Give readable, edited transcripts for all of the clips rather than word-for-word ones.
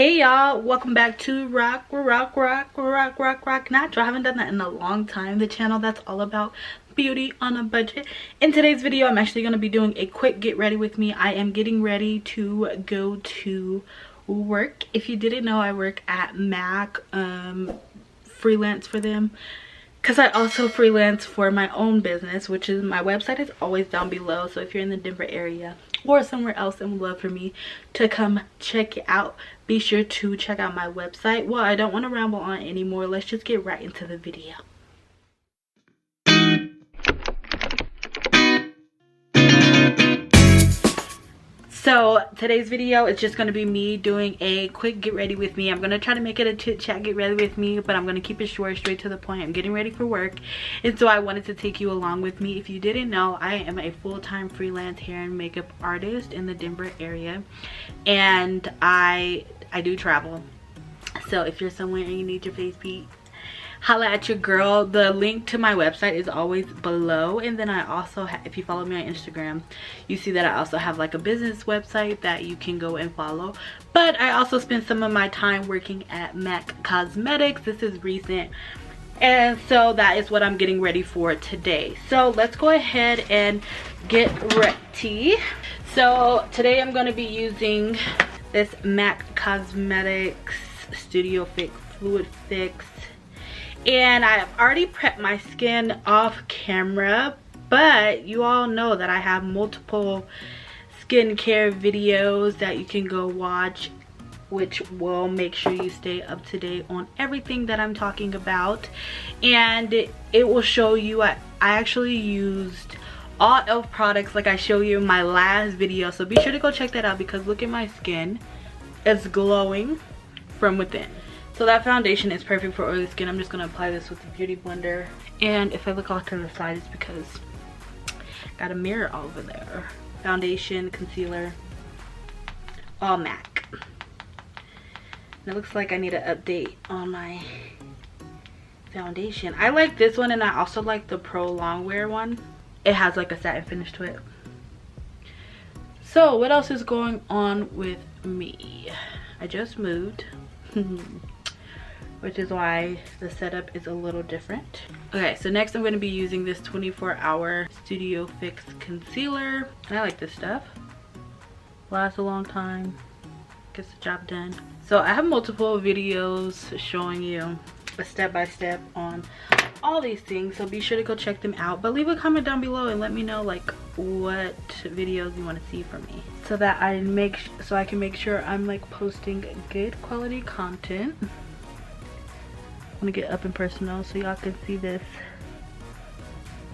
Hey y'all, welcome back to rock. Not I haven't done that in a long time. The channel that's all about beauty on a budget. In today's video, I'm actually going to be doing a quick get ready with me. I am getting ready to go to work. If you didn't know, I work at MAC, freelance for them, because I also freelance for my own business, which is my website is always down below. So if you're in the Denver area or somewhere else and would love for me to come check it out, be sure to check out my website. Well, I don't want to ramble on anymore. Let's just get right into the video. So today's video is just going to be me doing a quick get ready with me. I'm going to try to make it a chit chat get ready with me, but I'm going to keep it short, straight to the point. I'm getting ready for work, and so I wanted to take you along with me. If you didn't know, I am a full-time freelance hair and makeup artist in the Denver area, and I do travel. So if you're somewhere and you need your face beat, holla at your girl. The link to my website is always below, and then I also if you follow me on Instagram, you see that I also have like a business website that you can go and follow. But I also spend some of my time working at MAC Cosmetics. This is recent, and so that is what I'm getting ready for today. So let's go ahead and get ready. So today I'm going to be using this MAC Cosmetics Studio Fix Fluid Fix. And I've already prepped my skin off camera, but you all know that I have multiple skincare videos that you can go watch, which will make sure you stay up to date on everything that I'm talking about. And it will show you, I actually used all e.l.f. products like I showed you in my last video, so be sure to go check that out, because look at my skin, it's glowing from within. So that foundation is perfect for oily skin. I'm just going to apply this with the beauty blender. And if I look off to the side, it's because I got a mirror over there. Foundation, concealer, all MAC. And it looks like I need an update on my foundation. I like this one, and I also like the Pro Longwear one. It has like a satin finish to it. So what else is going on with me? I just moved. Which is why the setup is a little different. Okay, so next I'm going to be using this 24-hour Studio Fix concealer. And I like this stuff. Lasts a long time. Gets the job done. So I have multiple videos showing you a step-by-step on all these things, so be sure to go check them out. But leave a comment down below and let me know like what videos you want to see from me, so that I can make sure I'm like posting good quality content. I'm gonna get up and personal so y'all can see this,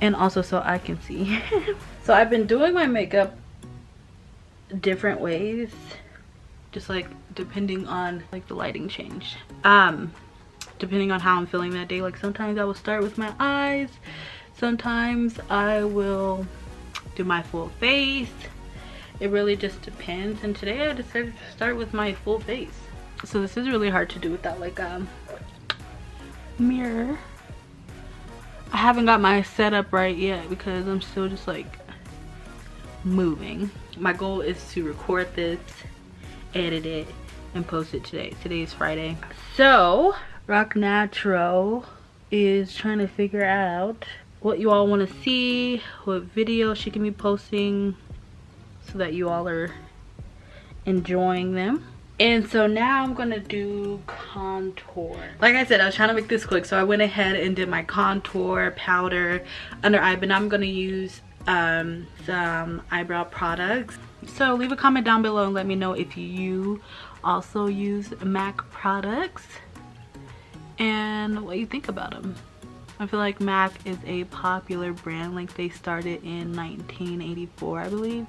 and also so I can see. So I've been doing my makeup different ways, just like depending on like the lighting change, depending on how I'm feeling that day. Like sometimes I will start with my eyes, sometimes I will do my full face. It really just depends, and today I decided to start with my full face. So this is really hard to do without like mirror. I haven't got my setup right yet because I'm still just like moving. My goal is to record this, edit it, and post it today. Today is Friday. So Rock Natural is trying to figure out what you all want to see, what video she can be posting, so that you all are enjoying them. And so now I'm gonna do contour. Like I said, I was trying to make this quick, so I went ahead and did my contour, powder, under eye, but now I'm gonna use some eyebrow products. So leave a comment down below and let me know if you also use MAC products and what you think about them. I feel like MAC is a popular brand. Like they started in 1984, I believe.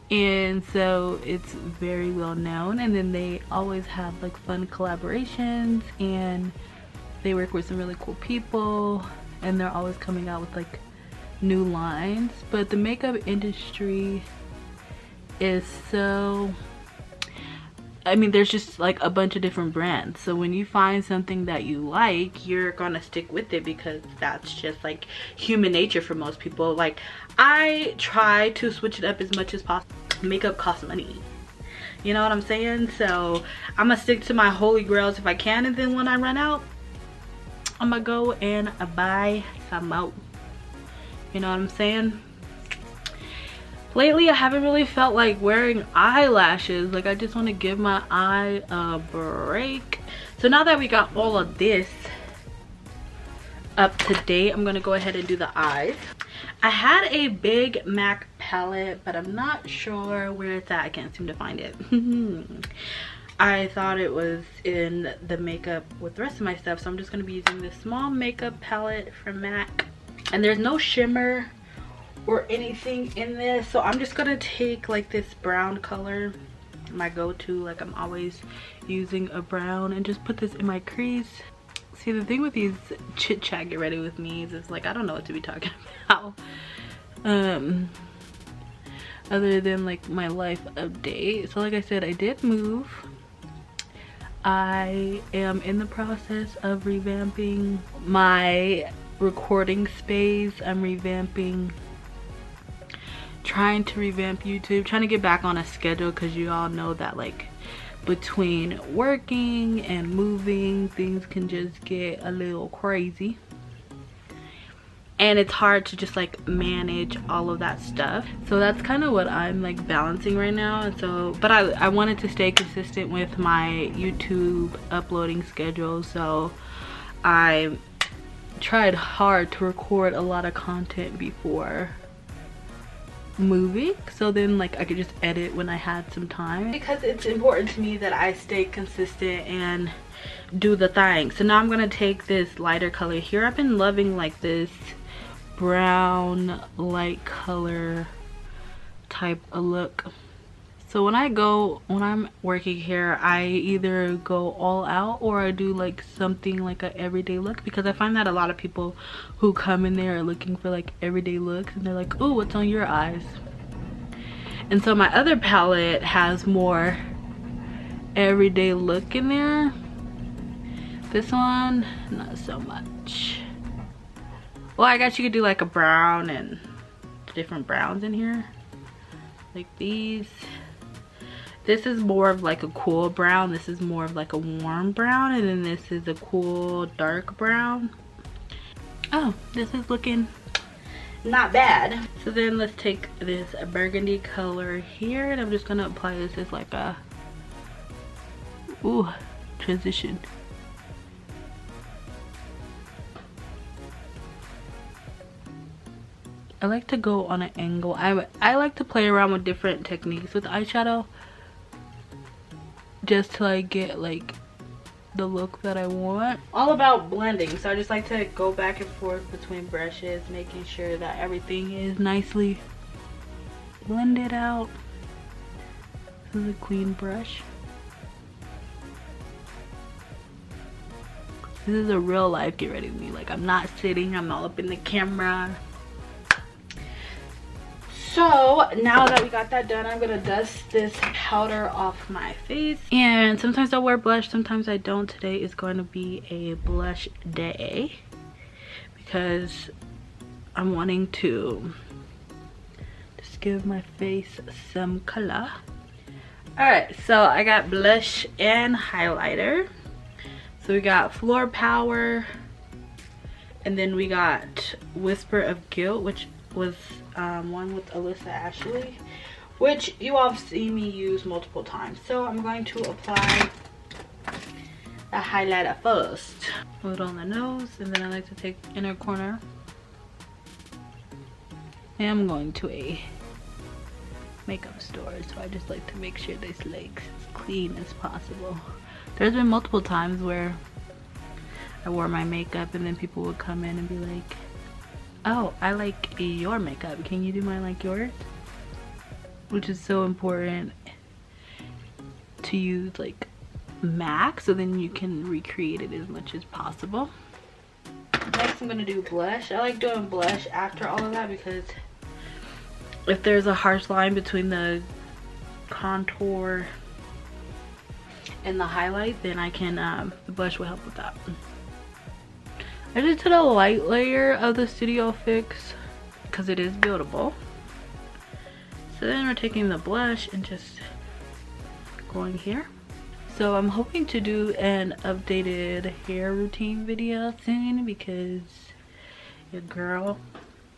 And so it's very well known, and then they always have like fun collaborations, and they work with some really cool people, and they're always coming out with like new lines. But the makeup industry is so, I mean, there's just like a bunch of different brands, so when you find something that you like, you're gonna stick with it, because that's just like human nature for most people. Like I try to switch it up as much as possible. Makeup costs money, You know what I'm saying? So I'm gonna stick to my holy grails if I can, and then when I run out, I'm gonna go and buy some more. You know what I'm saying? Lately I haven't really felt like wearing eyelashes. Like, I just want to give my eye a break. So now that we got all of this up to date, I'm gonna go ahead and do the eyes. I had a big MAC palette, but I'm not sure where it's at. I can't seem to find it. I thought it was in the makeup with the rest of my stuff, so I'm just going to be using this small makeup palette from MAC. And there's no shimmer or anything in this, so I'm just going to take like this brown color, my go-to. Like, I'm always using a brown, and just put this in my crease. See, the thing with these chit chat get ready with me is like, I don't know what to be talking about. Other than like my life update. So like I said, I did move. I am in the process of revamping my recording space. I'm trying to revamp YouTube, trying to get back on a schedule, because you all know that like between working and moving, things can just get a little crazy, and it's hard to just like manage all of that stuff. So that's kind of what I'm like balancing right now. And so, but I wanted to stay consistent with my YouTube uploading schedule, so I tried hard to record a lot of content before moving, so then like I could just edit when I had some time, because it's important to me that I stay consistent and do the thing. So now I'm gonna take this lighter color here. I've been loving like this brown light color type of look. So when I'm working here, I either go all out or I do like something like a everyday look, because I find that a lot of people who come in there are looking for like everyday looks, and they're like, oh, what's on your eyes? And so my other palette has more everyday look in there. This one, not so much. Well, I guess you could do like a brown and different browns in here, like these. This is more of like a cool brown. This is more of like a warm brown. And then this is a cool dark brown. Oh, this is looking not bad. So then let's take this burgundy color here, and I'm just gonna apply this as like a transition. I like to go on an angle. I like to play around with different techniques with eyeshadow, just till I get like the look that I want. All about blending, so I just like to go back and forth between brushes, making sure that everything is nicely blended out. This is a clean brush. This is a real life get ready with me. Like, I'm not sitting, I'm all up in the camera. So now that we got that done, I'm gonna dust this powder off my face. And sometimes I'll wear blush, sometimes I don't. Today is going to be a blush day because I'm wanting to just give my face some color. Alright, so I got blush and highlighter. So we got Floor Power, and then we got Whisper of Guilt, which was one with Alyssa Ashley, which you all have seen me use multiple times. So I'm going to apply the highlighter first. Put it on the nose, and then I like to take the inner corner. And I'm going to a makeup store, so I just like to make sure this looks as clean as possible. There's been multiple times where I wore my makeup and then people would come in and be like, oh, I like your makeup, can you do mine like yours? Which is so important to use like MAC, so then you can recreate it as much as possible. Next I'm gonna do blush. I like doing blush after all of that, because if there's a harsh line between the contour and the highlight, then I can the blush will help with that. I just did a light layer of the Studio Fix because it is buildable. So then we're taking the blush and just going here. So I'm hoping to do an updated hair routine video soon because your girl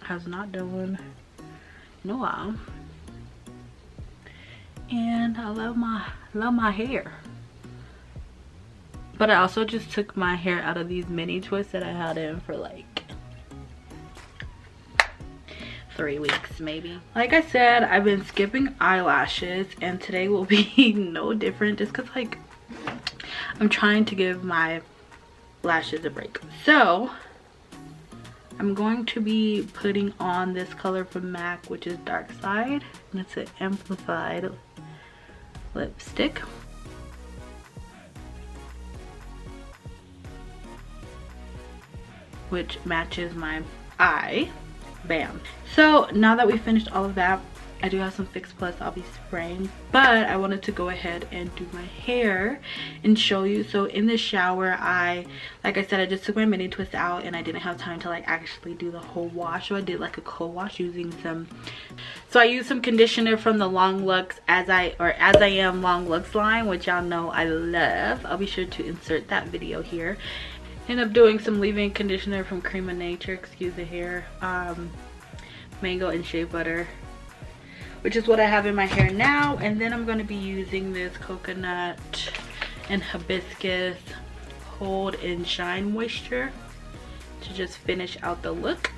has not done one in a while. And I love my hair. But I also just took my hair out of these mini twists that I had in for like 3 weeks maybe. Like I said, I've been skipping eyelashes and today will be no different just because like I'm trying to give my lashes a break. So I'm going to be putting on this color from MAC, which is Dark Side, and it's an amplified lipstick. Which matches my eye. Bam. So now that we finished all of that, I do have some Fix Plus I'll be spraying, but I wanted to go ahead and do my hair and show you. So in the shower, like I said, I just took my mini twist out and I didn't have time to like actually do the whole wash, so I did like a co-wash using I used some conditioner from the Long Lux As I Am Long Lux line, which y'all know I love. I'll be sure to insert that video here. End up doing some leave-in conditioner from Cream of Nature, excuse the hair, mango and shea butter, which is what I have in my hair now. And then I'm going to be using this coconut and hibiscus hold and shine moisture to just finish out the look.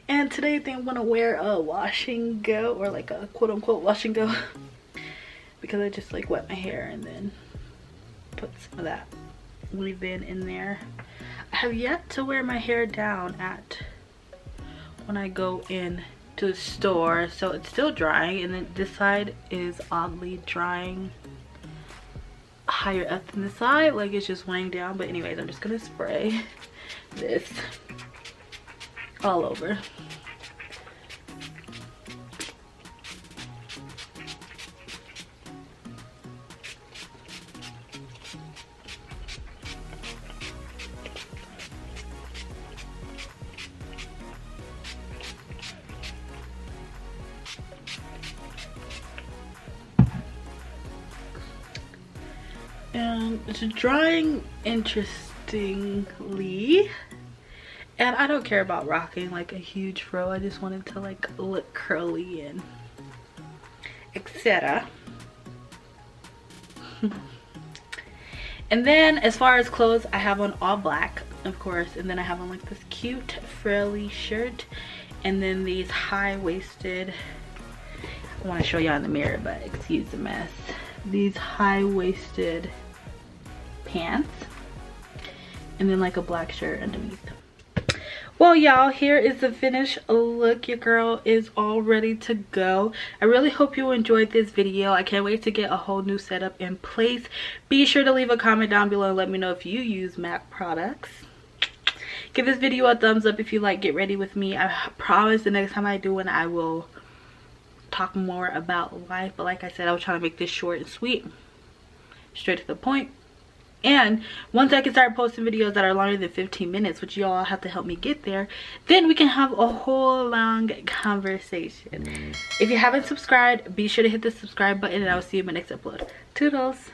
And today I think I'm going to wear a wash and go, or like a quote-unquote wash and go, because I just like wet my hair and then put some of that leave-in in there. I have yet to wear my hair down when I go in to the store, so it's still drying, and then this side is oddly drying higher up than this side, like it's just weighing down. But anyways, I'm just gonna spray this all over. And it's drying interestingly, and I don't care about rocking like a huge fro. I just wanted to like look curly and etc. And then as far as clothes, I have on all black, of course, and then I have on like this cute frilly shirt, and then these high-waisted, I want to show y'all in the mirror, but excuse the mess, these high-waisted pants, and then like a black shirt underneath. Well, y'all, here is the finished look. Your girl is all ready to go. I really hope you enjoyed this video. I can't wait to get a whole new setup in place. Be sure to leave a comment down below and let me know if you use MAC products. Give this video a thumbs up if you like Get Ready With Me. I promise the next time I do one, I will talk more about life, but like I said, I was trying to make this short and sweet, straight to the point. And once I can start posting videos that are longer than 15 minutes, which y'all have to help me get there, then we can have a whole long conversation. If you haven't subscribed, be sure to hit the subscribe button, and I will see you in my next upload. Toodles.